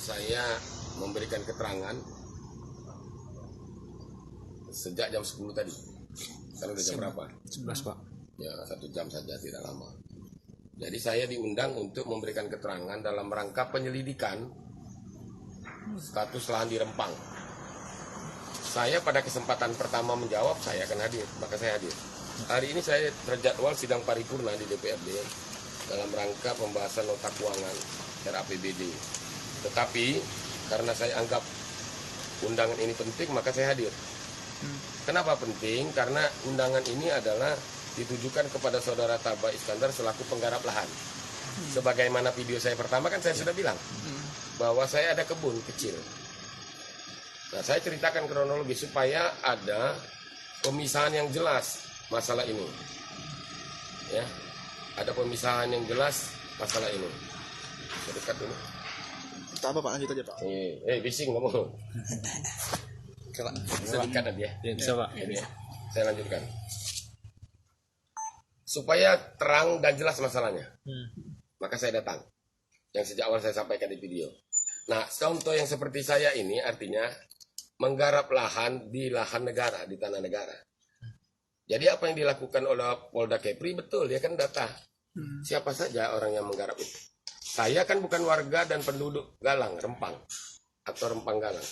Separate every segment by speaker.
Speaker 1: saya memberikan keterangan sejak jam 10 tadi. Sekarang udah jam berapa?
Speaker 2: 11, Pak.
Speaker 1: Ya, 1 jam saja, tidak lama. Jadi saya diundang untuk memberikan keterangan dalam rangka penyelidikan status lahan di Rempang. Saya pada kesempatan pertama menjawab, saya akan hadir, maka saya hadir. Hari ini saya terjadwal sidang paripurna di DPRD dalam rangka pembahasan nota keuangan RAPBD. Tetapi karena saya anggap undangan ini penting, maka saya hadir. Kenapa penting? Karena undangan ini adalah ditujukan kepada saudara Taba Iskandar selaku penggarap lahan. Sebagaimana video saya pertama kan saya sudah bilang bahwa saya ada kebun kecil. Nah, saya ceritakan kronologi supaya ada pemisahan yang jelas masalah ini. Ya, ada pemisahan yang jelas masalah ini. Dekat dulu.
Speaker 2: Tak apa Pak, lanjut aja Pak.
Speaker 1: Bising ngomong. Bisa dekat aja ya.
Speaker 2: Bisa Pak.
Speaker 1: Ini ya. Saya lanjutkan. Supaya terang dan jelas masalahnya. Maka saya datang. Yang sejak awal saya sampaikan di video. Nah, contoh yang seperti saya ini artinya menggarap lahan di lahan negara, di tanah negara. Jadi apa yang dilakukan oleh Polda Kepri betul, dia kan data. Siapa saja orang yang menggarap itu. Saya kan bukan warga dan penduduk Galang, Rempang. Atau Rempang Galang.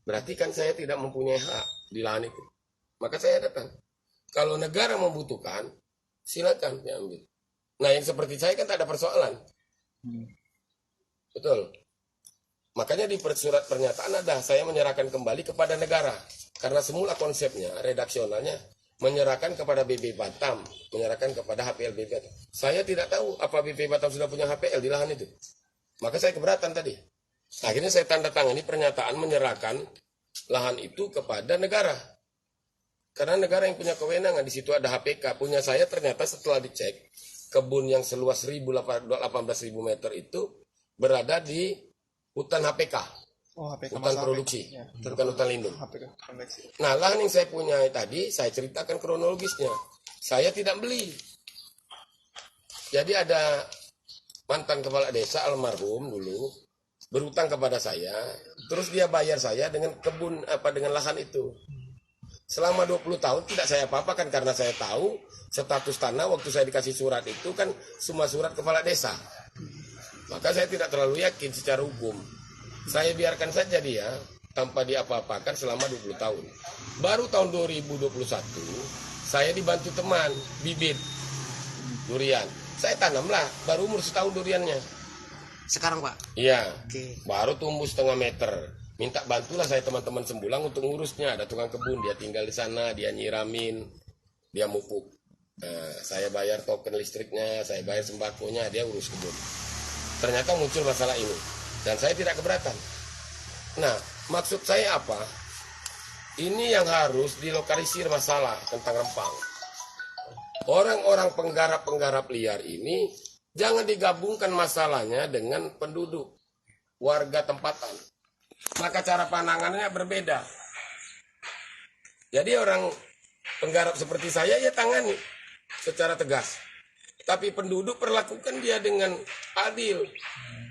Speaker 1: Berarti kan saya tidak mempunyai hak di lahan itu. Maka saya datang. Kalau negara membutuhkan, silakan diambil. Nah, yang seperti saya kan tak ada persoalan. Betul. Makanya di surat pernyataan ada, saya menyerahkan kembali kepada negara. Karena semula konsepnya, redaksionalnya, menyerahkan kepada BP Batam, menyerahkan kepada HPL BP Batam. Saya tidak tahu apa BP Batam sudah punya HPL di lahan itu. Maka saya keberatan tadi. Akhirnya saya tanda tangani pernyataan menyerahkan lahan itu kepada negara. Karena negara yang punya kewenangan, di situ ada HPK. Punya saya ternyata setelah dicek, kebun yang seluas 18.000 meter itu berada di hutan HPK.
Speaker 2: HPK
Speaker 1: hutan produksi,
Speaker 2: ya,
Speaker 1: bukan hutan lindung.
Speaker 2: HPK konveksi.
Speaker 1: Nah, lahan yang saya punya tadi, saya ceritakan kronologisnya. Saya tidak beli. Jadi ada mantan kepala desa almarhum dulu berutang kepada saya, terus dia bayar saya dengan kebun dengan lahan itu. Selama 20 tahun tidak saya apa-apakan karena saya tahu status tanah waktu saya dikasih surat itu kan semua surat kepala desa. Maka saya tidak terlalu yakin secara hukum. Saya biarkan saja dia tanpa diapa-apakan selama 20 tahun. Baru tahun 2021 saya dibantu teman bibit durian. Saya tanamlah, baru umur setahun duriannya.
Speaker 3: Sekarang Pak?
Speaker 1: Iya,
Speaker 3: Oke.
Speaker 1: baru tumbuh setengah meter. Minta bantulah saya teman-teman Sembulang untuk ngurusnya. Ada tukang kebun, dia tinggal di sana, dia nyiramin, dia mupuk. Nah, saya bayar token listriknya, saya bayar sembakonya, dia urus kebun. Ternyata muncul masalah ini. Dan saya tidak keberatan. Nah, maksud saya apa? Ini yang harus dilokalisir masalah tentang Rempang. Orang-orang penggarap-penggarap liar ini jangan digabungkan masalahnya dengan penduduk, warga tempatan. Maka cara pandangannya berbeda. Jadi orang penggarap seperti saya ya tangani secara tegas. Tapi penduduk perlakukan dia dengan adil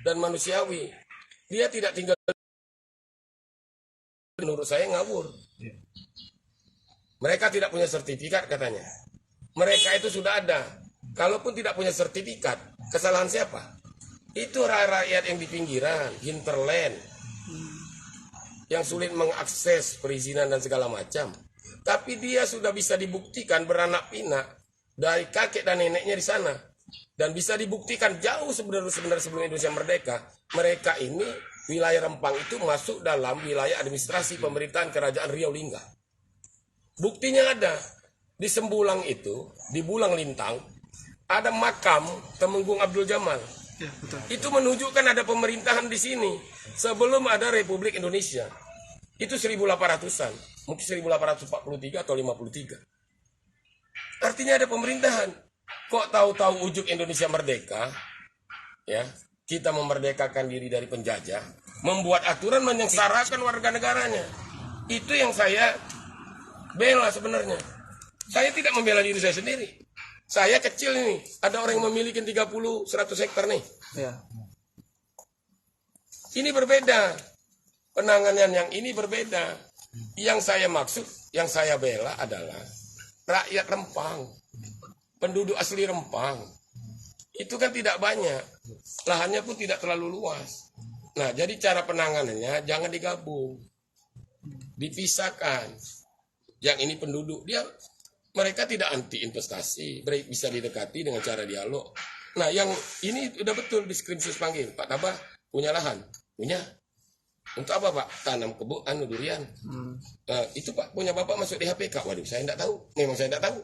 Speaker 1: dan manusiawi. Dia tidak tinggal, menurut saya ngawur. Mereka tidak punya sertifikat katanya. Mereka itu sudah ada. Kalaupun tidak punya sertifikat, kesalahan siapa? Itu rakyat yang di pinggiran, hinterland, yang sulit mengakses perizinan dan segala macam. Tapi dia sudah bisa dibuktikan beranak pinak dari kakek dan neneknya di sana. Dan bisa dibuktikan jauh sebenarnya sebelum Indonesia merdeka, mereka ini wilayah Rempang itu masuk dalam wilayah administrasi pemerintahan Kerajaan Riau Lingga. Buktinya ada. Di Sembulang itu, di Bulang Lintang, ada makam Temenggung Abdul Jamal.
Speaker 2: Ya, betul.
Speaker 1: Itu menunjukkan ada pemerintahan di sini sebelum ada Republik Indonesia. Itu 1800-an, mungkin 1843 atau 53. Artinya ada pemerintahan. Kok tahu-tahu ujuk Indonesia merdeka, ya, kita memerdekakan diri dari penjajah, membuat aturan menyengsarakan warga negaranya. Itu yang saya bela sebenarnya. Saya tidak membela diri saya sendiri. Saya kecil ini, ada orang yang memiliki 30-100 hektar nih.
Speaker 2: Ya.
Speaker 1: Ini berbeda. Penanganan yang ini berbeda. Yang saya maksud, yang saya bela adalah rakyat Rempang. Penduduk asli Rempang. Itu kan tidak banyak. Lahannya pun tidak terlalu luas. Nah, jadi cara penanganannya jangan digabung. Dipisahkan. Yang ini penduduk, mereka tidak anti investasi, bisa didekati dengan cara dialog. Nah, yang ini udah betul diskrimsus panggil, Pak Tabah punya lahan, punya. Untuk apa Pak? Tanam kebun, durian. Itu Pak punya Bapak masuk di HPK. Waduh, saya tidak tahu. Memang saya tidak tahu.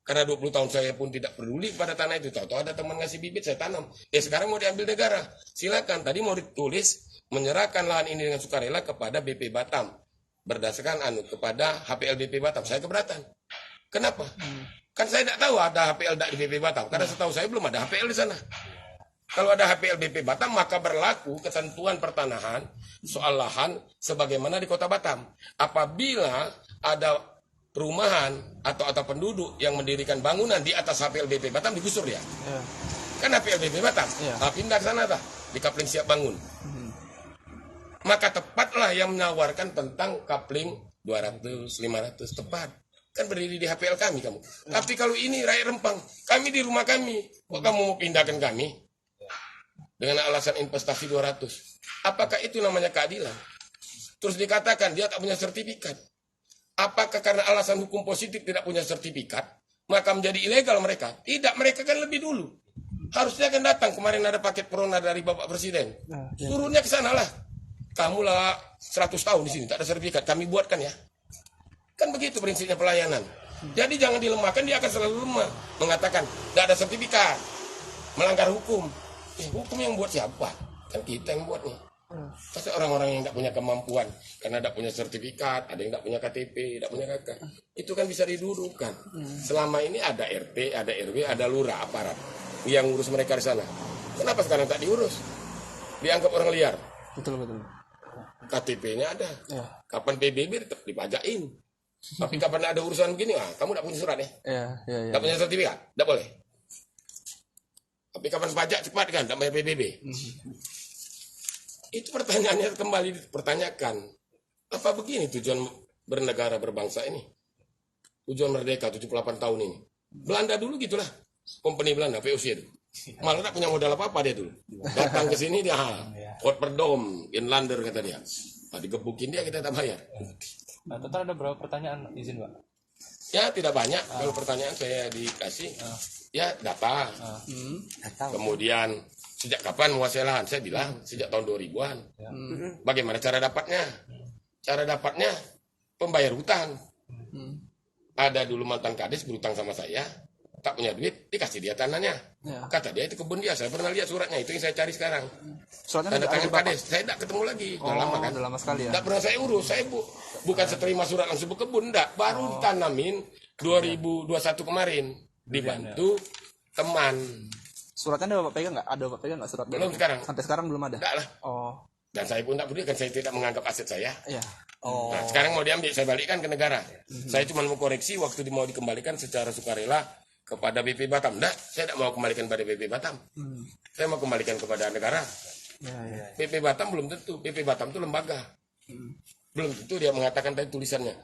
Speaker 1: Karena 20 tahun saya pun tidak peduli pada tanah itu. Tahu-tahu ada teman ngasih bibit, saya tanam. Sekarang mau diambil negara. Silakan. Tadi mau ditulis menyerahkan lahan ini dengan sukarela kepada BP Batam. Berdasarkan kepada HPL BP Batam. Saya keberatan. Kenapa? Kan saya tidak tahu ada HPL di BP Batam. Karena setahu saya belum ada HPL di sana. Kalau ada HPL BP Batam, maka berlaku ketentuan pertanahan soal lahan sebagaimana di Kota Batam. Apabila ada perumahan atau penduduk yang mendirikan bangunan di atas HPL BP Batam, digusur dia. Kan HPL BP Batam. Pindah ke sana di Kapling Siap Bangun. Maka tepatlah yang menawarkan tentang Kapling 200, 500, tepat. Kan berdiri di HPL kami kamu. Tapi kalau ini rakyat Rempang, kami di rumah kami. Kok kamu mau pindahkan kami? Dengan alasan investasi 200. Apakah itu namanya keadilan? Terus dikatakan dia tak punya sertifikat. Apakah karena alasan hukum positif tidak punya sertifikat, maka menjadi ilegal mereka? Tidak, mereka kan lebih dulu. Harusnya kan datang, kemarin ada paket Prona dari Bapak Presiden. Turunnya ke sana lah. Kamu lah 100 tahun di sini, tak ada sertifikat. Kami buatkan ya. Kan begitu prinsipnya pelayanan. Jadi jangan dilemahkan, dia akan selalu lemah. Mengatakan, tidak ada sertifikat. Melanggar hukum. Hukum yang buat siapa? Kan kita yang buatnya. Pasti orang-orang yang tidak punya kemampuan, karena tidak punya sertifikat, ada yang tidak punya KTP, tidak punya KK, itu kan bisa didudukan. Selama ini ada RT, ada RW, ada lurah, aparat yang ngurus mereka di sana. Kenapa sekarang tak diurus? Dianggap orang liar.
Speaker 2: Betul.
Speaker 1: KTP-nya ada. Kapan PBB tetap dipajakin. Tapi kapan ada urusan begini, kamu tidak punya surat ya? Tidak punya sertifikat, tidak boleh. Tapi kapan pajak cepat kan, tak bayar PBB. Itu pertanyaannya kembali dipertanyakan. Apa begini tujuan bernegara berbangsa ini? Tujuan merdeka 78 tahun ini. Belanda dulu gitulah. Company Belanda, VOC itu. Malah tak punya modal apa-apa dia dulu. Datang ke sini dia, Rotterdam, Inlander kata dia. Digebukin dia, kita tak bayar.
Speaker 4: Nah, total ada berapa pertanyaan izin Pak?
Speaker 1: Ya tidak banyak. Kalau pertanyaan saya dikasih, ya data. Kemudian sejak kapan menguasai lahan? Saya bilang sejak tahun 2000-an. Bagaimana cara dapatnya? Cara dapatnya pembayar hutang. Ada dulu mantan kades berhutang sama saya, tak punya duit, dikasih dia tanahnya. Kata dia itu kebun dia. Saya pernah lihat suratnya, itu yang saya cari sekarang.
Speaker 2: Suratnya
Speaker 1: tanda tangan kades. Saya tidak ketemu lagi. Udah lama kan?
Speaker 2: Udah lama sekali ya.
Speaker 1: Tidak pernah saya urus. Saya bukan seterima surat langsung berkebun, enggak. Baru ditanamin 2021 kemarin. Dibantu teman.
Speaker 2: Suratnya ada Bapak pegang nggak? Ada Bapak pegang nggak surat?
Speaker 1: Belum sekarang.
Speaker 2: Sampai sekarang belum ada?
Speaker 1: Enggak lah. Dan saya pun tak peduli, kan saya tidak menganggap aset saya. Nah, sekarang mau diambil, saya balikkan ke negara. Saya cuma mau koreksi waktu mau dikembalikan secara sukarela kepada BP Batam. Enggak, saya tidak mau kembalikan pada BP Batam. Saya mau kembalikan kepada negara. BP Batam belum tentu. BP Batam itu lembaga. Belum tentu dia mengatakan tadi tulisannya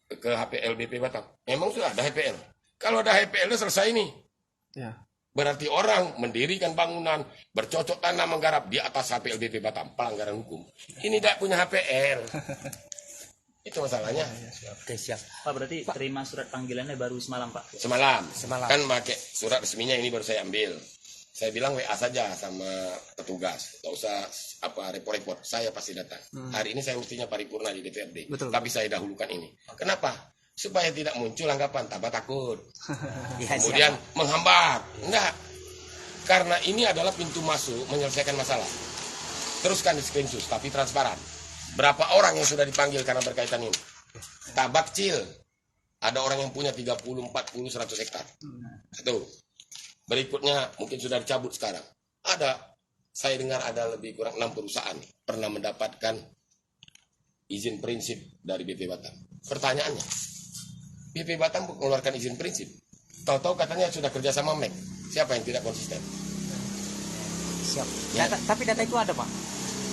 Speaker 1: ke HPL BP Batam. Memang sudah ada HPL. Kalau ada HPL itu selesai nih. Berarti orang mendirikan bangunan, bercocok tanam menggarap di atas HPL BP Batam, pelanggaran hukum. Ini tidak punya HPL. Itu masalahnya.
Speaker 4: Oke, siap.
Speaker 5: Pak, berarti terima surat panggilannya baru semalam, Pak?
Speaker 1: Semalam. Kan pakai surat resminya ini baru saya ambil. Saya bilang WA saja sama petugas. Tidak usah report-report. Saya pasti datang. Hari ini saya mestinya paripurna di DPRD. Tapi saya dahulukan ini. Kenapa? Supaya tidak muncul anggapan Tabah takut. Kemudian menghambat. Enggak. Karena ini adalah pintu masuk menyelesaikan masalah. Teruskan di screenshot, tapi transparan. Berapa orang yang sudah dipanggil karena berkaitan ini? Tabah kecil. Ada orang yang punya 30, 40, 100 hektar. Satu. Berikutnya mungkin sudah dicabut sekarang. Saya dengar ada lebih kurang 6 perusahaan pernah mendapatkan izin prinsip dari BP Batam. Pertanyaannya, BP Batam mengeluarkan izin prinsip. Tahu-tahu katanya sudah kerja sama MEK. Siapa yang tidak konsisten?
Speaker 3: Siap. Tapi data itu ada Pak?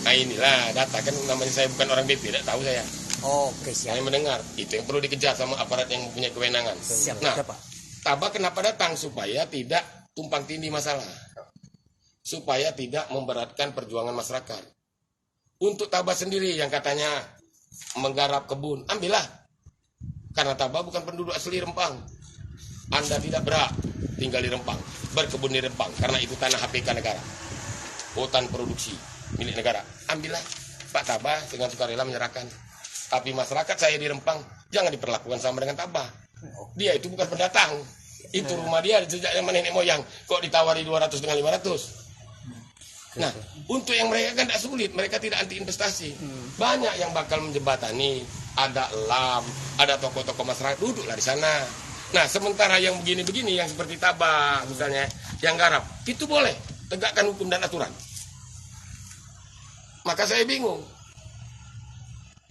Speaker 1: Nah inilah data, kan namanya saya bukan orang BP, tidak tahu saya.
Speaker 3: Oke, siap.
Speaker 1: Saya mendengar, itu yang perlu dikejar sama aparat yang mempunyai kewenangan.
Speaker 3: Siap,
Speaker 1: Nah,
Speaker 3: siap, Pak.
Speaker 1: Tabah kenapa datang? Supaya tidak tumpang tindih masalah. Supaya tidak memberatkan perjuangan masyarakat. Untuk Tabah sendiri yang katanya menggarap kebun, ambillah. Karena Tabah bukan penduduk asli Rempang. Anda tidak berhak tinggal di Rempang, berkebun di Rempang, karena itu tanah HPK negara. Hutan produksi milik negara. Ambillah. Pak Tabah dengan sukarela menyerahkan. Tapi masyarakat saya di Rempang jangan diperlakukan sama dengan Tabah. Dia itu bukan pendatang. Itu rumah dia sejak zaman nenek moyang. Kok ditawari 200 dengan 500? Nah, untuk yang mereka kan tidak sulit. Mereka tidak anti investasi. Banyak yang bakal menjembatani. Ada elam, ada tokoh-tokoh masyarakat, duduklah di sana. Nah, sementara yang begini-begini, yang seperti Tabah misalnya, yang garap, itu boleh. Tegakkan hukum dan aturan. Maka saya bingung.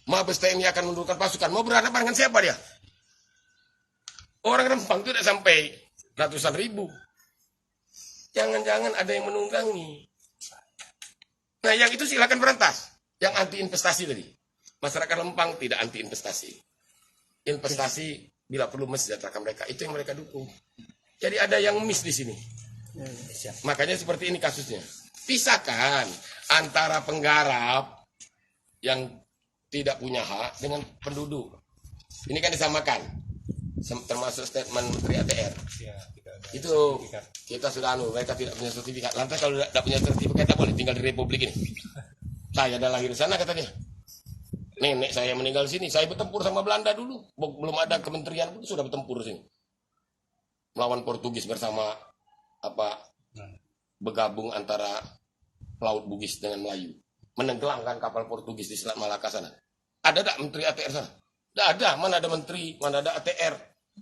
Speaker 1: Mabes TNI akan menurunkan pasukan. Mau berhadapan dengan siapa dia? Orang Rempang itu tidak sampai ratusan ribu. Jangan-jangan ada yang menunggangi. Nah, yang itu silakan berantas. Yang anti investasi tadi. Masyarakat Rempang tidak anti investasi. Investasi bila perlu mensejahterakan mereka. Itu yang mereka dukung. Jadi ada yang miss di sini. Makanya seperti ini kasusnya. Pisahkan antara penggarap yang tidak punya hak dengan penduduk. Ini kan disamakan. Termasuk statement Menteri ATR. Itu kita sudah mereka tidak punya sertifikat. Lantas kalau tidak punya sertifikat, tak boleh tinggal di Republik ini. Saya ada lahir di sana, kata dia. Nenek saya meninggal di sini. Saya bertempur sama Belanda dulu. Belum ada kementerian pun sudah bertempur di sini. Melawan Portugis bersama bergabung antara Laut Bugis dengan Melayu. Menenggelamkan kapal Portugis di Selat Malaka sana. Ada tak Menteri ATR sana? Tidak ada. Mana ada Menteri, mana ada ATR,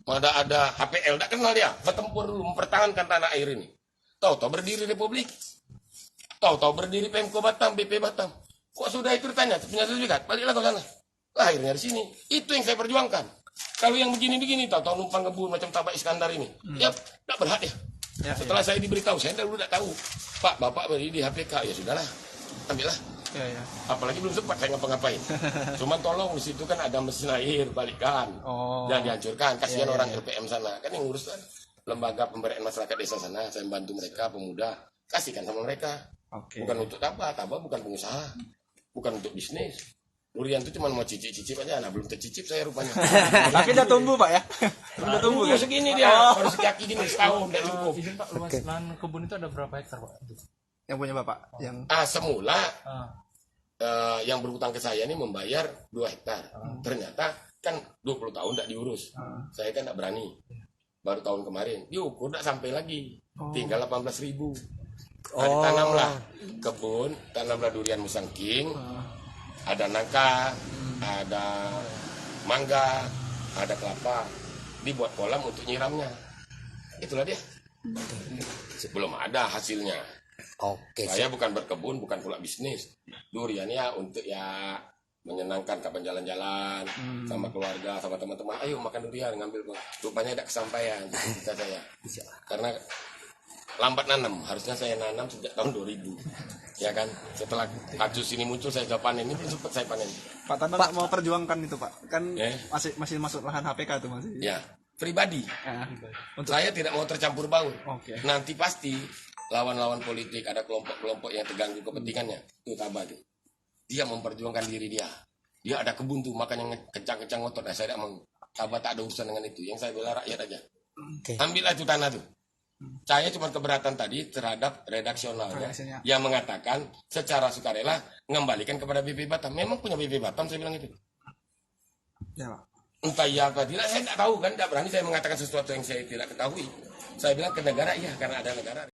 Speaker 1: mana ada HPL. Tidak kenal dia. Bertempur dulu, mempertahankan tanah air ini. Tahu-tahu berdiri Republik. Tahu-tahu berdiri Pemko Batam, BP Batam. Kok sudah itu ditanya, punya sertifikat? Baliklah kau sana. Lahirnya di sini. Itu yang saya perjuangkan. Kalau yang begini-begini, tahu-tahu numpang ngebun macam Tabah Iskandar ini. Ya, tidak berhak ya. Setelah saya diberitahu, saya dulu tidak tahu. Pak, Bapak berdiri di HPK. Ya sudahlah, ambillah. Apalagi belum sempat saya ngapa-ngapain. Cuman tolong di situ kan ada mesin air, balikan. Jangan dihancurkan. Kasihan orang LPM sana. Kan yang ngurus kan lembaga pemberdayaan masyarakat desa sana. Saya bantu mereka, pemuda. Kasihkan sama mereka. Bukan untuk Tabah. Tabah bukan pengusaha. Bukan untuk bisnis. Durian itu cuma mau cicip-cicip aja. Nah, belum tercicip saya rupanya.
Speaker 2: Tapi udah tumbuh, Pak ya? Udah tumbuh kan?
Speaker 1: Segini dia. Baru sekaki gini setahun. Tidak cukup.
Speaker 4: Izin Pak, luas lahan kebun itu ada berapa hektar Pak?
Speaker 2: Yang punya Bapak? Yang
Speaker 1: Semula yang berhutang ke saya ini membayar 2 hektar. Ternyata kan 20 tahun tidak diurus. Saya kan tidak berani. Baru tahun kemarin diukur tidak sampai lagi. Tinggal 18.000. Ditanamlah kebun, tanamlah durian musangking, ada nangka, ada mangga, ada kelapa. Dibuat kolam untuk nyiramnya. Itulah dia. Belum ada hasilnya.
Speaker 3: Oke,
Speaker 1: Saya bukan berkebun, bukan pula bisnis. Durian ya untuk ya menyenangkan kapan jalan-jalan sama keluarga, sama teman-teman. Ayo makan durian, ngambil. Rupanya tidak kesampaian cita saya. Karena lambat nanam. Harusnya saya nanam sejak tahun 2000. Ya kan? Setelah kasus ini muncul saya coba panen. Ini belum sempat saya panen.
Speaker 2: Pak Tabang nggak mau perjuangkan itu, Pak? Kan
Speaker 1: Ya.
Speaker 2: masih masuk lahan HPK tuh masih.
Speaker 1: Ya, pribadi.
Speaker 2: Untuk
Speaker 1: Saya tidak mau tercampur baur.
Speaker 2: Oke.
Speaker 1: Nanti pasti lawan-lawan politik, ada kelompok-kelompok yang terganggu kepentingannya. Itu Tabah tuh. Dia memperjuangkan diri dia. Dia ada kebun tuh, makanya kencang-kencang ngotot. Nah, saya tidak mau. Tabah tak ada urusan dengan itu. Yang saya bela rakyat aja. Ambillah itu tanah tuh. Saya cuma keberatan tadi terhadap redaksionalnya yang mengatakan secara sukarela mengembalikan kepada BP Batam. Memang punya BP Batam, saya bilang itu.
Speaker 2: Ya, Pak.
Speaker 1: Entah iya apa tidak, saya tidak tahu kan. Tidak berani saya mengatakan sesuatu yang saya tidak ketahui. Saya bilang ke negara, iya, karena ada negara.